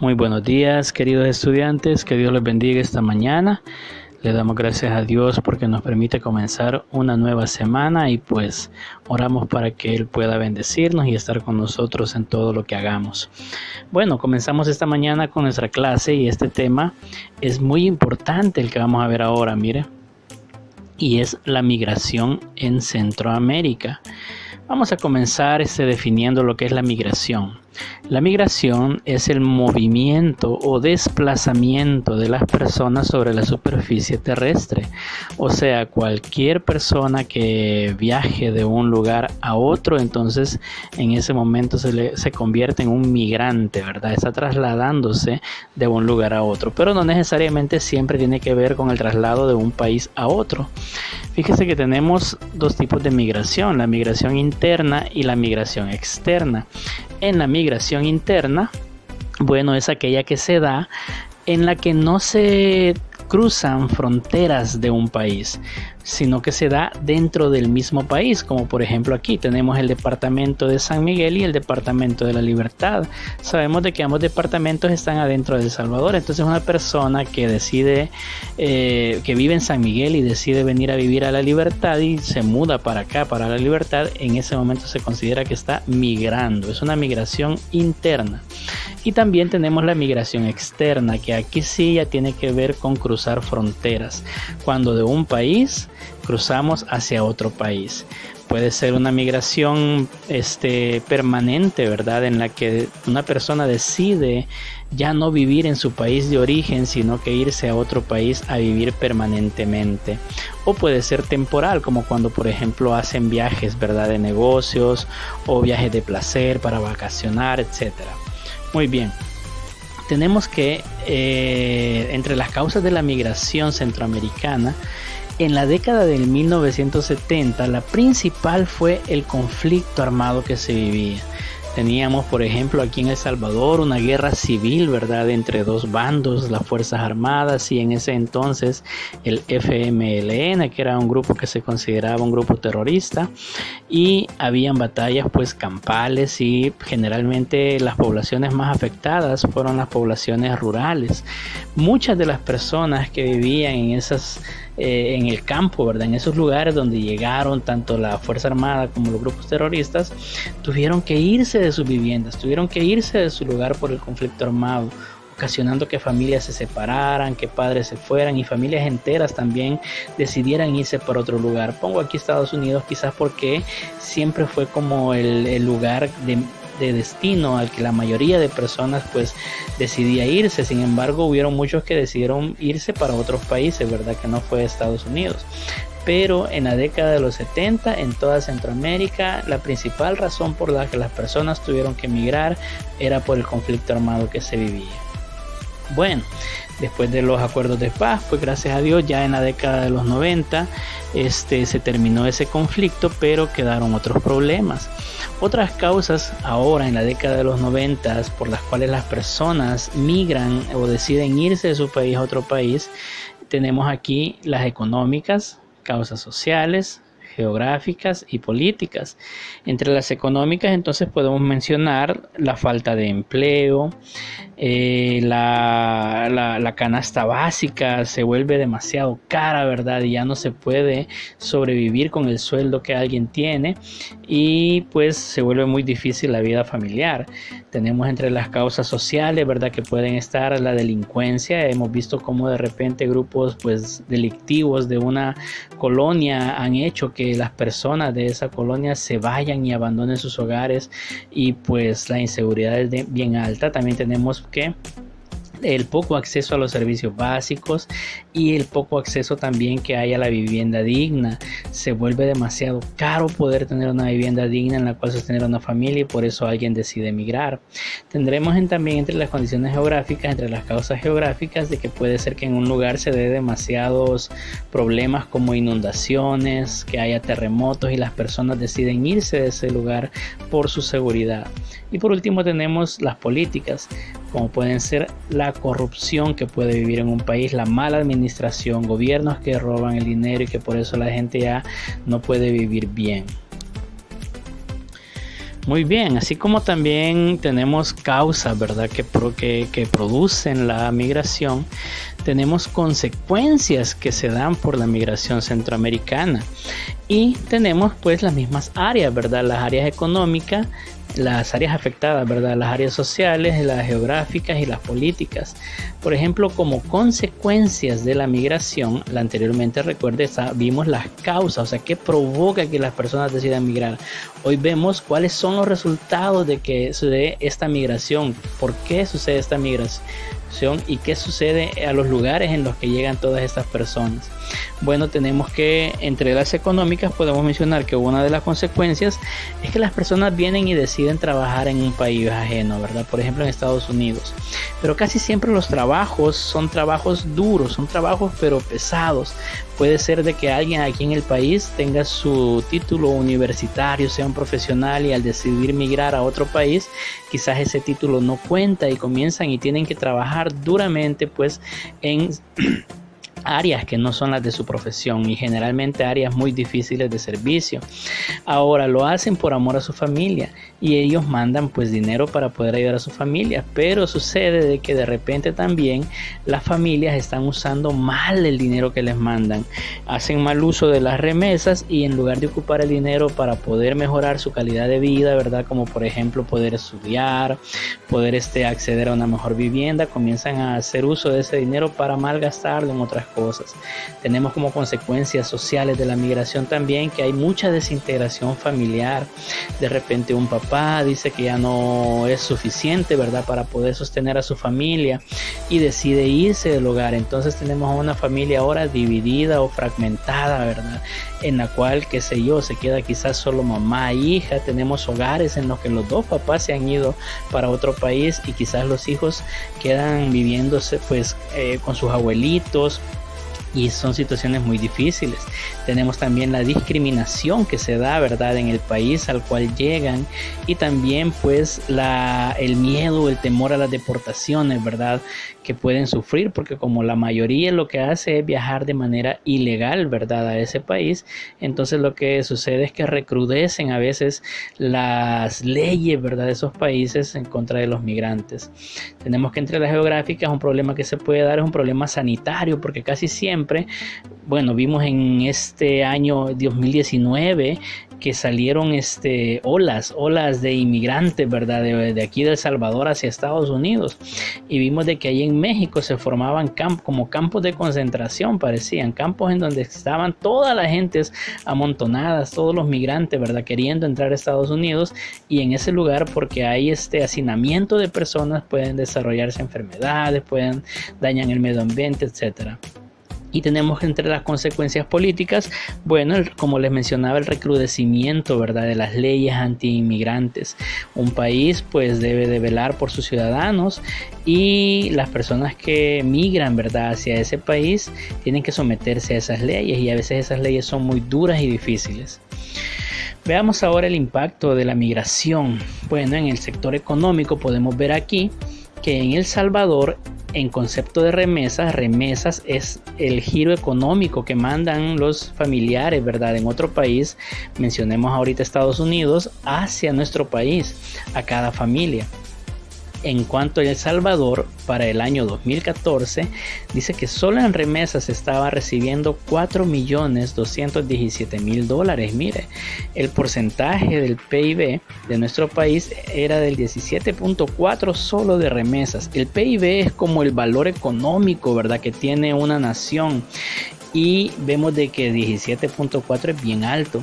Muy buenos días, queridos estudiantes, que Dios les bendiga esta mañana. Le damos gracias a Dios porque nos permite comenzar una nueva semana y pues oramos para que Él pueda bendecirnos y estar con nosotros en todo lo que hagamos. Bueno, comenzamos esta mañana con nuestra clase y este tema es muy importante el que vamos a ver ahora, mire, y es la migración en Centroamérica. Vamos a comenzar definiendo lo que es la migración. La migración es el movimiento o desplazamiento de las personas sobre la superficie terrestre. O sea, cualquier persona que viaje de un lugar a otro, entonces en ese momento se convierte en un migrante, ¿verdad? Está trasladándose de un lugar a otro, pero no necesariamente siempre tiene que ver con el traslado de un país a otro. Fíjese que tenemos dos tipos de migración, la migración interna y la migración externa. En la migración interna, bueno, es aquella que se da en la que no se cruzan fronteras de un país, sino que se da dentro del mismo país, como por ejemplo aquí tenemos el departamento de San Miguel y el departamento de La Libertad. Sabemos de que ambos departamentos están adentro de El Salvador, entonces una persona que decide, que vive en San Miguel y decide venir a vivir a La Libertad y se muda para acá, para La Libertad, en ese momento se considera que está migrando, es una migración interna. Y también tenemos la migración externa, que aquí sí ya tiene que ver con cruzar fronteras, cuando de un país cruzamos hacia otro país. Puede ser una migración permanente, ¿verdad? En la que una persona decide ya no vivir en su país de origen, sino que irse a otro país a vivir permanentemente. O puede ser temporal, como cuando, por ejemplo, hacen viajes, ¿verdad? De negocios o viajes de placer para vacacionar, etcétera. Muy bien. Tenemos que entre las causas de la migración centroamericana, en la década del 1970, la principal fue el conflicto armado que se vivía. Teníamos, por ejemplo, aquí en El Salvador una guerra civil, ¿verdad?, entre dos bandos, las Fuerzas Armadas y en ese entonces el FMLN, que era un grupo que se consideraba un grupo terrorista, y habían batallas pues campales y generalmente las poblaciones más afectadas fueron las poblaciones rurales. Muchas de las personas que vivían en el campo, ¿verdad?, en esos lugares donde llegaron tanto la Fuerza Armada como los grupos terroristas, tuvieron que irse de sus viviendas, tuvieron que irse de su lugar por el conflicto armado, ocasionando que familias se separaran, que padres se fueran y familias enteras también decidieran irse por otro lugar. Pongo aquí Estados Unidos quizás porque siempre fue como el lugar de destino al que la mayoría de personas pues decidía irse. Sin embargo, hubieron muchos que decidieron irse para otros países, ¿verdad?, que no fue Estados Unidos. Pero en la década de los 70, en toda Centroamérica, la principal razón por la que las personas tuvieron que emigrar era por el conflicto armado que se vivía. Bueno, después de los acuerdos de paz, pues gracias a Dios ya en la década de los 90 se terminó ese conflicto, pero quedaron otros problemas. Otras causas ahora en la década de los 90 por las cuales las personas migran o deciden irse de su país a otro país, tenemos aquí las económicas, causas sociales, geográficas y políticas. Entre las económicas entonces podemos mencionar la falta de empleo, la canasta básica se vuelve demasiado cara, ¿verdad? Y ya no se puede sobrevivir con el sueldo que alguien tiene y pues se vuelve muy difícil la vida familiar. Tenemos entre las causas sociales, ¿verdad?, que pueden estar la delincuencia. Hemos visto cómo de repente grupos pues delictivos de una colonia han hecho que las personas de esa colonia se vayan y abandonen sus hogares y pues la inseguridad es bien alta. También tenemos que el poco acceso a los servicios básicos y el poco acceso también que hay a la vivienda digna. Se vuelve demasiado caro poder tener una vivienda digna en la cual sostener una familia y por eso alguien decide emigrar. Tendremos también entre las condiciones geográficas, entre las causas geográficas, de que puede ser que en un lugar se dé demasiados problemas como inundaciones, que haya terremotos y las personas deciden irse de ese lugar por su seguridad. Y por último tenemos las políticas, como pueden ser la corrupción que puede vivir en un país, la mala administración, gobiernos que roban el dinero y que por eso la gente ya no puede vivir bien. Muy bien, así como también tenemos causas, ¿verdad? Que producen la migración, tenemos consecuencias que se dan por la migración centroamericana y tenemos pues las mismas áreas, ¿verdad? Las áreas económicas, las áreas afectadas, ¿verdad? Las áreas sociales, las geográficas y las políticas. Por ejemplo, como consecuencias de la migración, anteriormente recuerde, vimos las causas, o sea, qué provoca que las personas decidan migrar. Hoy vemos cuáles son los resultados de que sucede esta migración, por qué sucede esta migración y qué sucede a los lugares en los que llegan todas estas personas. Bueno, tenemos que entre las económicas podemos mencionar que una de las consecuencias es que las personas vienen y deciden trabajar en un país ajeno, ¿verdad? Por ejemplo en Estados Unidos. Pero casi siempre los trabajos son trabajos duros, son trabajos pero pesados. Puede ser de que alguien aquí en el país tenga su título universitario, sea un profesional y al decidir migrar a otro país, quizás ese título no cuenta y comienzan y tienen que trabajar duramente pues en áreas que no son las de su profesión y generalmente áreas muy difíciles de servicio. Ahora lo hacen por amor a su familia y ellos mandan pues dinero para poder ayudar a su familia, pero sucede de que de repente también las familias están usando mal el dinero que les mandan, hacen mal uso de las remesas y en lugar de ocupar el dinero para poder mejorar su calidad de vida, ¿verdad? Como por ejemplo poder estudiar, poder acceder a una mejor vivienda, comienzan a hacer uso de ese dinero para malgastarlo en otras cosas. Tenemos como consecuencias sociales de la migración también que hay mucha desintegración familiar. De repente un papá dice que ya no es suficiente, ¿verdad?, para poder sostener a su familia y decide irse del hogar. Entonces tenemos una familia ahora dividida o fragmentada, ¿verdad?, en la cual, qué sé yo, se queda quizás solo mamá e hija. Tenemos hogares en los que los dos papás se han ido para otro país y quizás los hijos quedan viviéndose pues con sus abuelitos. Y son situaciones muy difíciles. Tenemos también la discriminación que se da, ¿verdad?, en el país al cual llegan y también pues el miedo, el temor a las deportaciones, ¿verdad?, que pueden sufrir porque como la mayoría lo que hace es viajar de manera ilegal, ¿verdad?, a ese país, entonces lo que sucede es que recrudecen a veces las leyes, ¿verdad?, de esos países en contra de los migrantes. Tenemos que entre las geográficas un problema que se puede dar es un problema sanitario porque casi siempre, bueno, vimos en este año 2019 que salieron olas de inmigrantes, ¿verdad?, de aquí de El Salvador hacia Estados Unidos, y vimos de que ahí en México se formaban como campos de concentración, parecían campos en donde estaban todas las gentes amontonadas, todos los migrantes, ¿verdad?, queriendo entrar a Estados Unidos, y en ese lugar, porque hay hacinamiento de personas, pueden desarrollarse enfermedades, dañar el medio ambiente, etcétera. Y tenemos entre las consecuencias políticas, bueno, como les mencionaba, el recrudecimiento, ¿verdad?, de las leyes anti-inmigrantes. Un país pues debe de velar por sus ciudadanos y las personas que migran, ¿verdad?, hacia ese país tienen que someterse a esas leyes y a veces esas leyes son muy duras y difíciles. Veamos ahora el impacto de la migración. Bueno, en el sector económico podemos ver aquí que en El Salvador, en concepto de remesas es el giro económico que mandan los familiares, ¿verdad?, en otro país, mencionemos ahorita Estados Unidos, hacia nuestro país, a cada familia. En cuanto a El Salvador, para el año 2014, dice que solo en remesas estaba recibiendo $4.217.000. Mire, el porcentaje del PIB de nuestro país era del 17.4 solo de remesas. El PIB es como el valor económico, ¿verdad?, que tiene una nación. Y vemos de que 17.4 es bien alto.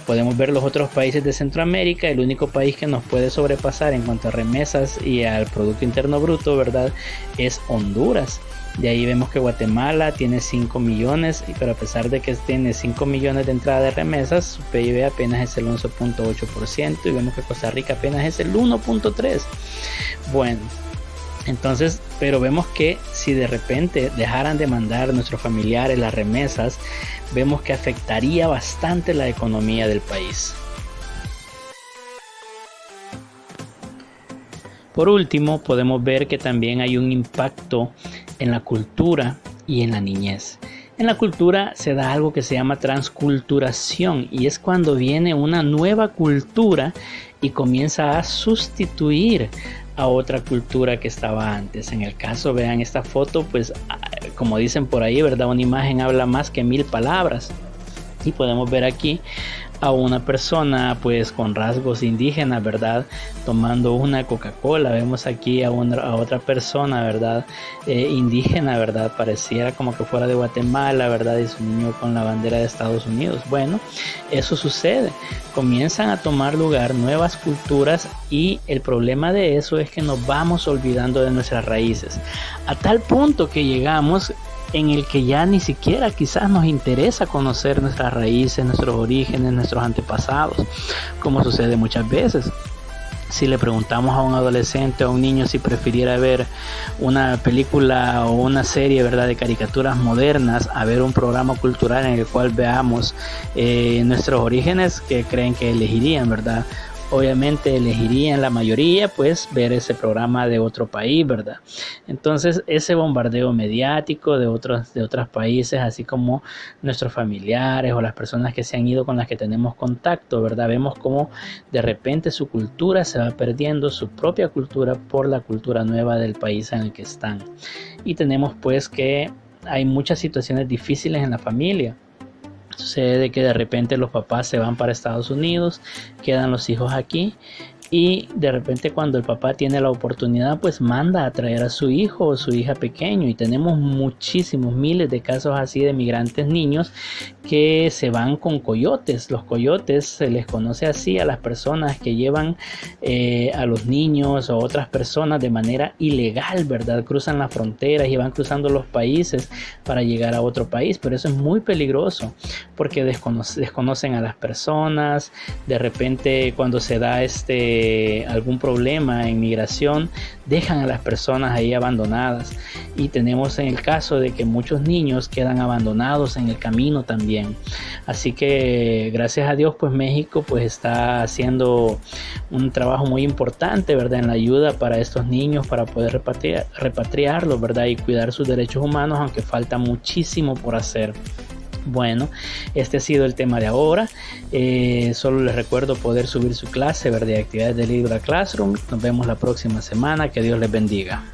Podemos ver los otros países de Centroamérica. El único país que nos puede sobrepasar en cuanto a remesas y al Producto Interno Bruto, ¿verdad?, es Honduras. De ahí vemos que Guatemala tiene 5 millones, pero a pesar de que tiene 5 millones de entrada de remesas, su PIB apenas es el 11.8% y vemos que Costa Rica apenas es el 1.3%. Bueno, entonces, pero vemos que si de repente dejaran de mandar nuestros familiares las remesas, vemos que afectaría bastante la economía del país. Por último, podemos ver que también hay un impacto en la cultura y en la niñez. En la cultura se da algo que se llama transculturación y es cuando viene una nueva cultura y comienza a sustituir a otra cultura que estaba antes. En el caso, vean esta foto, pues como dicen por ahí, ¿verdad? Una imagen habla más que 1000 palabras. Y podemos ver aquí a una persona pues con rasgos indígenas, ¿verdad? Tomando una Coca-Cola. Vemos aquí a otra persona, ¿verdad? Indígena, ¿verdad? Pareciera como que fuera de Guatemala, ¿verdad? Y su niño con la bandera de Estados Unidos. Bueno, eso sucede. Comienzan a tomar lugar nuevas culturas y el problema de eso es que nos vamos olvidando de nuestras raíces. A tal punto que llegamos en el que ya ni siquiera quizás nos interesa conocer nuestras raíces, nuestros orígenes, nuestros antepasados, como sucede muchas veces. Si le preguntamos a un adolescente o a un niño si prefiriera ver una película o una serie, ¿verdad?, de caricaturas modernas a ver un programa cultural en el cual veamos nuestros orígenes, ¿qué creen que elegirían, verdad? Obviamente elegirían la mayoría pues ver ese programa de otro país, ¿verdad? Entonces ese bombardeo mediático de otros países, así como nuestros familiares o las personas que se han ido con las que tenemos contacto, ¿verdad? Vemos cómo de repente su cultura se va perdiendo, su propia cultura, por la cultura nueva del país en el que están. Y tenemos pues que hay muchas situaciones difíciles en la familia. Sucede que de repente los papás se van para Estados Unidos, quedan los hijos aquí y de repente cuando el papá tiene la oportunidad pues manda a traer a su hijo o su hija pequeño, y tenemos muchísimos, miles de casos así de migrantes niños que se van con coyotes. Los coyotes se les conoce así a las personas que llevan a los niños o otras personas de manera ilegal, ¿verdad? Cruzan las fronteras y van cruzando los países para llegar a otro país, pero eso es muy peligroso porque desconocen a las personas. De repente cuando se da algún problema en migración, dejan a las personas ahí abandonadas, y tenemos en el caso de que muchos niños quedan abandonados en el camino también. Así que gracias a Dios pues México pues está haciendo un trabajo muy importante, ¿verdad?, en la ayuda para estos niños, para poder repatriarlos, ¿verdad?, y cuidar sus derechos humanos, aunque falta muchísimo por hacer. Bueno, este ha sido el tema de ahora. Solo les recuerdo poder subir su clase, ¿verdad?, de actividades de Libra Classroom. Nos vemos la próxima semana. Que Dios les bendiga.